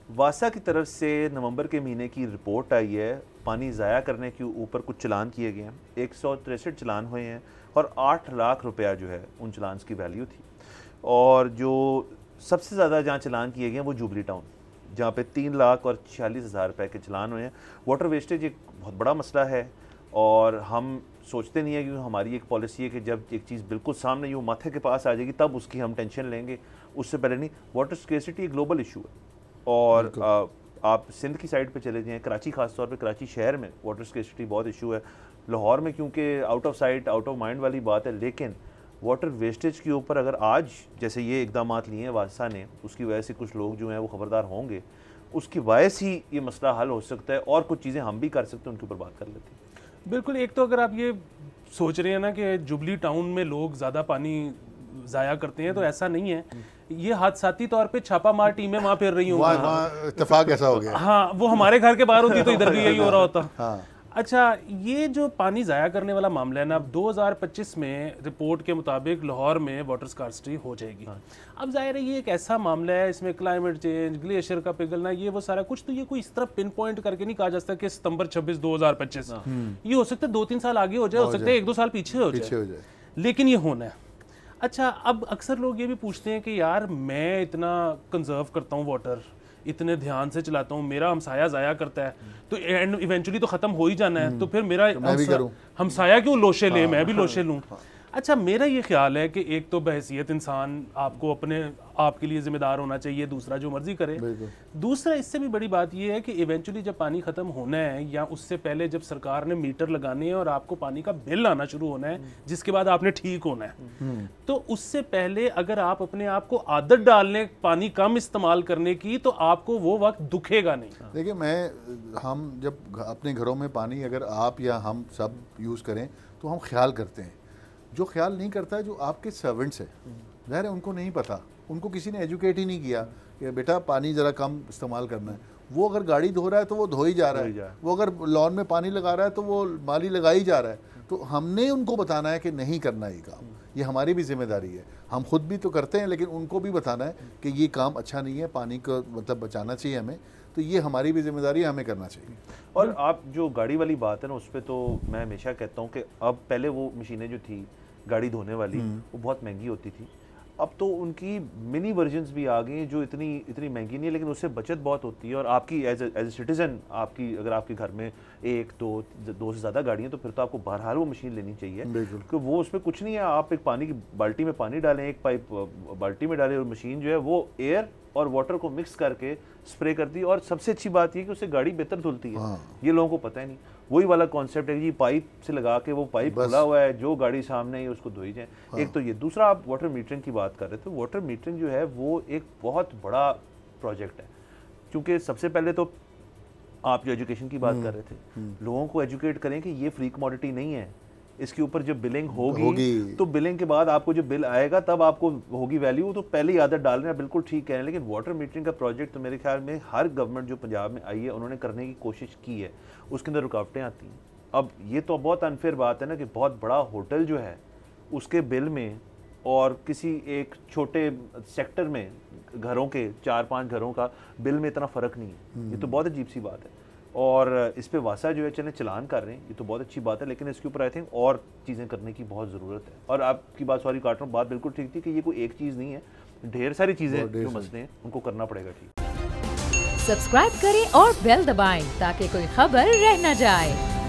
वासा की तरफ से नवंबर के महीने की रिपोर्ट आई है, पानी ज़ाया करने के ऊपर कुछ चलान किए गए हैं, 163 चलान हुए हैं और 8 लाख रुपया जो है उन चलान की वैल्यू थी। और जो सबसे ज़्यादा जहाँ चलान किए गए हैं वो जुबली टाउन, जहाँ पे 3,46,000 रुपये के चलान हुए हैं। वाटर वेस्टेज एक बहुत बड़ा मसला है और हम सोचते नहीं है कि हमारी एक पॉलिसी है कि जब एक चीज़ बिल्कुल सामने यूँ माथे के पास आ जाएगी तब उसकी हम टेंशन लेंगे, उससे पहले नहीं। वाटर स्केर्सिटी एक ग्लोबल इशू है और आप सिंध की साइड पे चले जाएं, कराची खास तौर पे कराची शहर में वाटर स्केर्सिटी बहुत इशू है। लाहौर में क्योंकि out of sight out of mind वाली बात है, लेकिन वाटर वेस्टेज के ऊपर अगर आज जैसे ये इकदाम लिए हैं वासा ने, उसकी वजह से कुछ लोग जो हैं वो ख़बरदार होंगे, उसकी वजह से ही ये मसला हल हो सकता है और कुछ चीज़ें हम भी कर सकते हैं, उनके ऊपर बात कर लेते हैं। बिल्कुल। एक तो अगर आप ये सोच रहे हैं ना कि जुबली टाउन में लोग ज़्यादा पानी ज़ाया करते हैं, तो ऐसा नहीं है। ये हादसाती तौर पे छापामार टीमें वहाँ फिर रही होंगी, इत्तेफाक ऐसा हो गया। हाँ, वो हमारे घर के बाहर होती तो इधर भी यही हो रहा होता। हाँ। अच्छा, ये जो पानी ज़ाया करने वाला मामला है ना, अब 2025 में रिपोर्ट के मुताबिक लाहौर में वाटर स्कार्सिटी हो जाएगी। हाँ। अब जाहिर है ये एक ऐसा मामला है, इसमें क्लाइमेट चेंज, ग्लेशियर का पिघलना, ये वो सारा कुछ, तो ये कोई इस तरह पिन पॉइंट करके नहीं कहा जा सकता कि सितंबर 26 2025। ये हो सकता है 2-3 साल आगे हो जाए, हो सकता है 1-2 साल पीछे हो जाए, लेकिन ये होना है। अच्छा, अब अक्सर लोग ये भी पूछते हैं कि यार मैं इतना कंजर्व करता हूँ वाटर, इतने ध्यान से चलाता हूँ, मेरा हमसाया ज़ाया करता है, तो इवेंचुअली तो ख़त्म हो ही जाना है, तो फिर मेरा हमसाया क्यों लोशे ले, मैं भी लोशे लूँ। अच्छा, मेरा ये ख्याल है कि एक तो बहैसियत इंसान आपको अपने आपके लिए ज़िम्मेदार होना चाहिए, दूसरा जो मर्जी करे। दूसरा इससे भी बड़ी बात ये है कि इवेंचुअली जब पानी ख़त्म होना है या उससे पहले जब सरकार ने मीटर लगाने हैं और आपको पानी का बिल आना शुरू होना है, जिसके बाद आपने ठीक होना है, तो उससे पहले अगर आप अपने आप को आदत डाल लें पानी कम इस्तेमाल करने की, तो आपको वो वक्त दुखेगा नहीं। देखिए, हम जब अपने घरों में पानी अगर आप या हम सब यूज़ करें तो हम ख्याल करते हैं। जो ख्याल नहीं करता है, जो आपके सर्वेंट्स है, ज़ाहिर है उनको नहीं पता, उनको किसी ने एजुकेट ही नहीं किया कि बेटा पानी ज़रा कम इस्तेमाल करना है। वो अगर गाड़ी धो रहा है तो वो धो ही जा रहा है, वो अगर लॉन में पानी लगा रहा है तो वो माली लगा ही जा रहा है। तो हमने उनको बताना है कि नहीं करना ये काम, ये हमारी भी जिम्मेदारी है। हम खुद भी तो करते हैं, लेकिन उनको भी बताना है कि ये काम अच्छा नहीं है, पानी को मतलब बचाना चाहिए हमें, तो ये हमारी भी जिम्मेदारी है, हमें करना चाहिए। और आप जो गाड़ी वाली बात है ना, उस पर तो मैं हमेशा कहता हूँ कि अब पहले वो मशीनें जो थी गाड़ी धोने वाली, वो बहुत महंगी होती थी। अब तो उनकी मिनी वर्जन्स भी आ गई हैं जो इतनी महंगी नहीं है, लेकिन उससे बचत बहुत होती है। और आपकी एज ए सिटीज़न, आपकी अगर आपके घर में 1-2 से ज़्यादा गाड़ियाँ, तो फिर तो आपको बहरहाल वो मशीन लेनी चाहिए, क्योंकि वो उसमें कुछ नहीं है। आप एक पानी की बाल्टी में पानी डालें, एक पाइप बाल्टी में डालें, और मशीन जो है वो एयर और वाटर को मिक्स करके स्प्रे करती है। और सबसे अच्छी बात ये कि उससे गाड़ी बेहतर धुलती है। ये लोगों को पता ही नहीं। वही वाला कॉन्सेप्ट है जी, पाइप से लगा के, वो पाइप खुला हुआ है, जो गाड़ी सामने है उसको धोई जाए। एक तो ये, दूसरा आप वाटर मीटरिंग की बात कर रहे थे। वाटर मीटरिंग जो है वो एक बहुत बड़ा प्रोजेक्ट है, क्योंकि सबसे पहले तो आप जो एजुकेशन की बात कर रहे थे, लोगों को एजुकेट करें कि ये फ्री कमोडिटी नहीं है, इसके ऊपर जब बिलिंग होगी तो बिलिंग के बाद आपको जो बिल आएगा तब आपको होगी वैल्यू। तो पहले ही आदत डाल रहे हैं, बिल्कुल ठीक है। लेकिन वाटर मीटरिंग का प्रोजेक्ट तो मेरे ख्याल में हर गवर्नमेंट जो पंजाब में आई है उन्होंने करने की कोशिश की है, उसके अंदर रुकावटें आती हैं। अब ये तो बहुत अनफेयर बात है ना कि बहुत बड़ा होटल जो है उसके बिल में और किसी एक छोटे सेक्टर में घरों के 4-5 घरों का बिल में इतना फ़र्क नहीं है। ये तो बहुत अजीब सी बात है। और इस पे वासा जो है चलें चलान कर रहे हैं, ये तो बहुत अच्छी बात है, लेकिन इसके ऊपर आई थिंक और चीज़ें करने की बहुत ज़रूरत है। और आपकी बात, सॉरी काट रहा हूँ, बात बिल्कुल ठीक थी कि ये कोई एक चीज़ नहीं है, ढेर सारी चीज़ें जो मसले हैं उनको करना पड़ेगा। ठीक, सब्सक्राइब करें और बेल दबाएं ताकि कोई खबर रह न जाए।